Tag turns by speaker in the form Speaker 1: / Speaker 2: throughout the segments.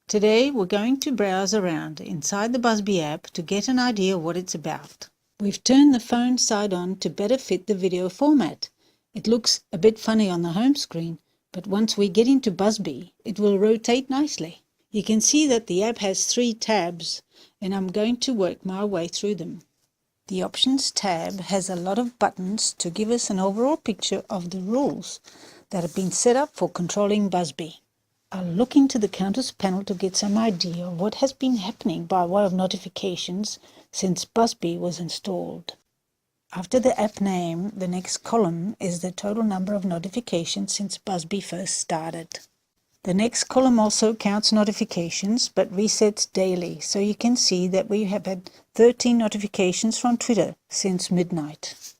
Speaker 1: Today we're going to browse around inside the Buzzby app to get an idea of what it's about. We've turned the phone side on to better fit the video format. It looks a bit funny on the home screen, but once we get into Buzzby, it will rotate nicely. You can see that the app has 3 tabs, and I'm going to work my way through them. The Options tab has a lot of buttons to give us an overall picture of the rules that have been set up for controlling Buzzby. I'll look into the counters panel to get some idea of what has been happening by way of notifications since Buzzby was installed. After the app name, the next column is the total number of notifications since Buzzby first started. The next column also counts notifications but resets daily, so you can see that we have had 13 notifications from Twitter since midnight.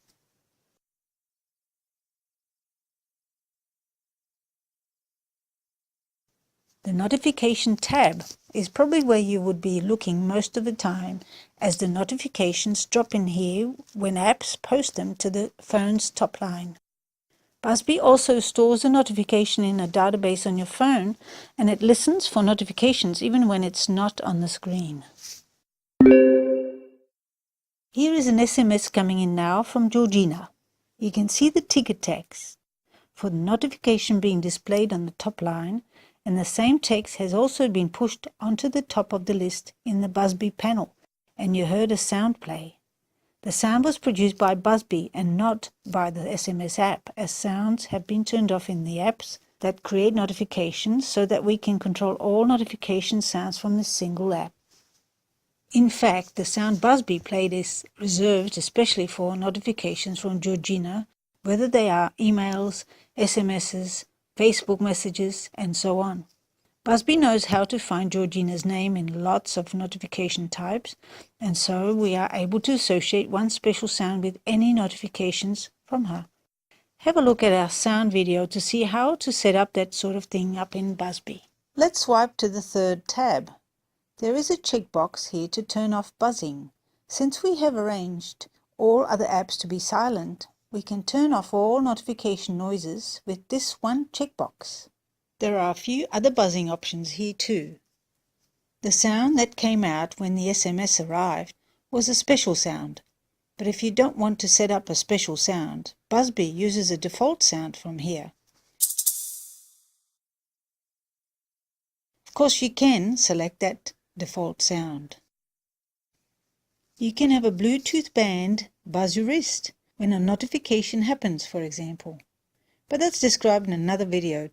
Speaker 1: The notification tab is probably where you would be looking most of the time, as the notifications drop in here when apps post them to the phone's top line. Buzzby also stores a notification in a database on your phone, and it listens for notifications even when it's not on the screen. Here is an SMS coming in now from Georgina. You can see the ticker text for the notification being displayed on the top line, and the same text has also been pushed onto the top of the list in the Buzzby panel, and you heard a sound play. The sound was produced by Buzzby and not by the SMS app, as sounds have been turned off in the apps that create notifications so that we can control all notification sounds from this single app. In fact, the sound Buzzby played is reserved especially for notifications from Georgina, whether they are emails, SMSs, Facebook messages, and so on. Buzzby knows how to find Georgina's name in lots of notification types, and so we are able to associate one special sound with any notifications from her. Have a look at our sound video to see how to set up that sort of thing up in Buzzby. Let's swipe to the 3rd tab. There is a checkbox here to turn off buzzing. Since we have arranged all other apps to be silent, we can turn off all notification noises with this one checkbox. There are a few other buzzing options here too. The sound that came out when the SMS arrived was a special sound, but if you don't want to set up a special sound, Buzzby uses a default sound from here. Of course, you can select that default sound. You can have a Bluetooth band buzz your wrist when a notification happens, for example. But that's described in another video.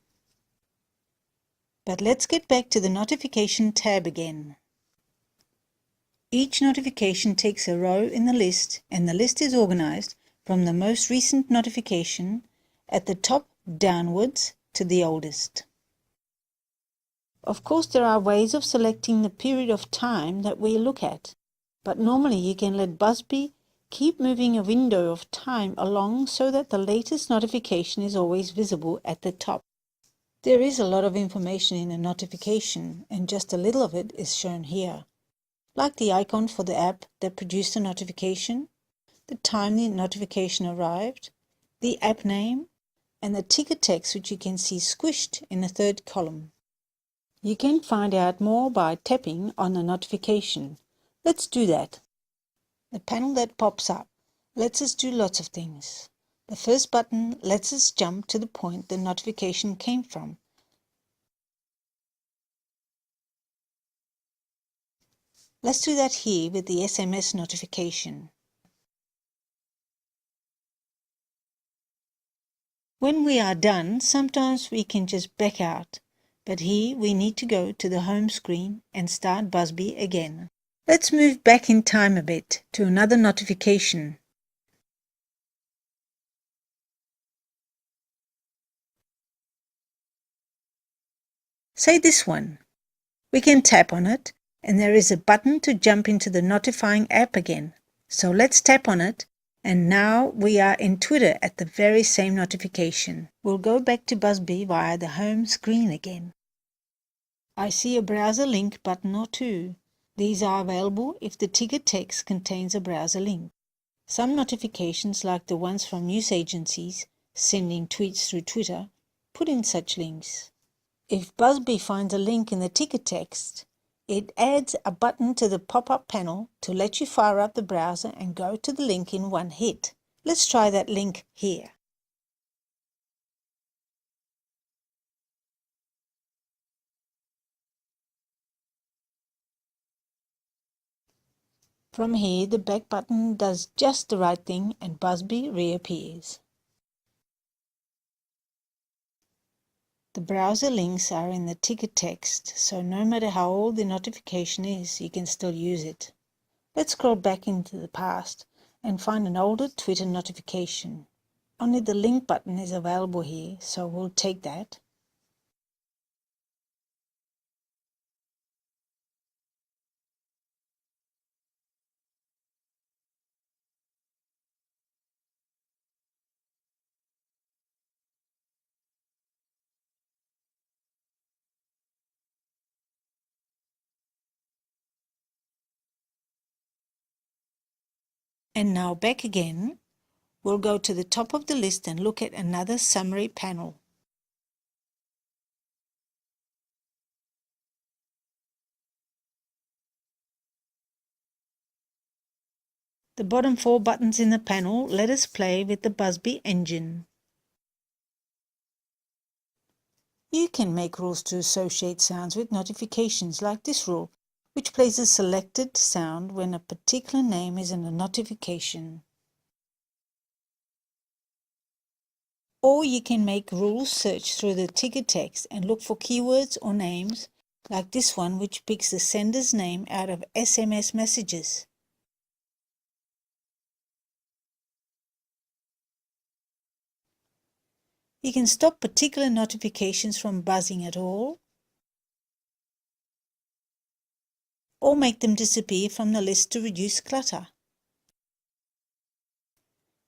Speaker 1: But let's get back to the notification tab again. Each notification takes a row in the list, and the list is organized from the most recent notification at the top downwards to the oldest. Of course, there are ways of selecting the period of time that we look at, but normally you can let Buzzby keep moving a window of time along so that the latest notification is always visible at the top. There is a lot of information in a notification, and just a little of it is shown here, like the icon for the app that produced the notification, the time the notification arrived, the app name, and the ticker text which you can see squished in the 3rd column. You can find out more by tapping on the notification. Let's do that. The panel that pops up lets us do lots of things. The first button lets us jump to the point the notification came from. Let's do that here with the SMS notification. When we are done, sometimes we can just back out, but here we need to go to the home screen and start Buzzby again. Let's move back in time a bit to another notification. Say this one. We can tap on it, and there is a button to jump into the notifying app again. So let's tap on it, and now we are in Twitter at the very same notification. We'll go back to Buzzby via the home screen again. I see a browser link button or two. These are available if the ticker text contains a browser link. Some notifications, like the ones from news agencies sending tweets through Twitter, put in such links. If Buzzby finds a link in the ticket text, it adds a button to the pop-up panel to let you fire up the browser and go to the link in one hit. Let's try that link here. From here, the back button does just the right thing and Buzzby reappears. The browser links are in the ticket text, so no matter how old the notification is, you can still use it. Let's scroll back into the past and find an older Twitter notification. Only the link button is available here, so we'll take that. And now back again, we'll go to the top of the list and look at another summary panel. The bottom 4 buttons in the panel let us play with the Buzzby engine. You can make rules to associate sounds with notifications like this rule, which plays a selected sound when a particular name is in a notification. Or you can make rules search through the ticket text and look for keywords or names like this one, which picks the sender's name out of SMS messages. You can stop particular notifications from buzzing at all, or make them disappear from the list to reduce clutter.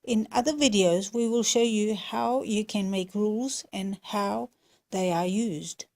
Speaker 1: In other videos, we will show you how you can make rules and how they are used.